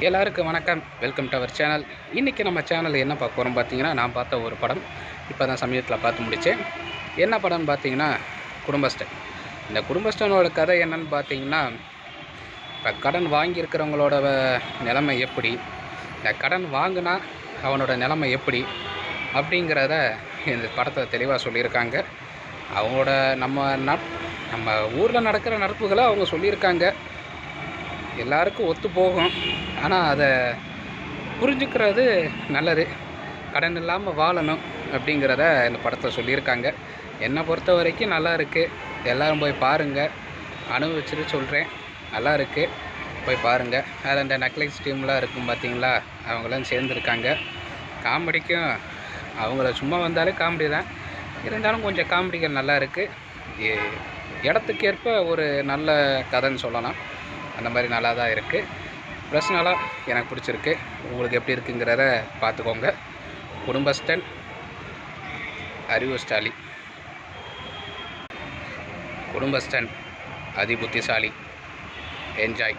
எல்லாருக்கும் வணக்கம். Welcome to our channel. இன்றைக்கி நம்ம சேனலில் என்ன பார்க்க போகிறோம் பார்த்தீங்கன்னா, நான் பார்த்த ஒரு படம் இப்போ தான் சமீபத்தில் பார்த்து முடித்தேன். என்ன படம்னு பார்த்தீங்கன்னா, குடும்பஸ்டன். இந்த குடும்பஸ்டனோட கதை என்னன்னு பார்த்தீங்கன்னா, இப்போ கடன் வாங்கியிருக்கிறவங்களோட நிலைமை எப்படி, இந்த கடன் வாங்கினா அவனோட நிலைமை எப்படி அப்படிங்கிறத இந்த படத்தை தெளிவாக சொல்லியிருக்காங்க. அவங்களோட நம்ம ஊரில் நடக்கிற நடப்புகளை அவங்க சொல்லியிருக்காங்க. எல்லாருக்கும் ஒத்து போகும், ஆனால் அதை புரிஞ்சுக்கிறது நல்லது. கடன் இல்லாமல் வாழணும் அப்படிங்கிறத இந்த படத்தை சொல்லியிருக்காங்க. என்னை பொறுத்த வரைக்கும் நல்லா இருக்குது. எல்லோரும் போய் பாருங்கள். அனுபவிச்சுட்டு சொல்கிறேன், நல்லா இருக்குது, போய் பாருங்கள். அதில் இந்த நெக்லஸ் டீம்லாம் இருக்கும் பார்த்தீங்களா, அவங்களாம் சேர்ந்துருக்காங்க. காமெடிக்கும் அவங்கள சும்மா வந்தாலே காமெடி தான், இருந்தாலும் கொஞ்சம் காமெடிகள் நல்லா இருக்குது. இடத்துக்கேற்ப ஒரு நல்ல கதைன்னு சொல்லலாம். அந்த மாதிரி நல்லா தான் இருக்குது. பர்சனலாக எனக்கு பிடிச்சிருக்கு. உங்களுக்கு எப்படி இருக்குங்கிறத பார்த்துக்கோங்க. குடும்பஸ்டன், அறிவு ஸ்டாலி. குடும்பஸ்டன் அதி புத்திசாலி. என்ஜாய்.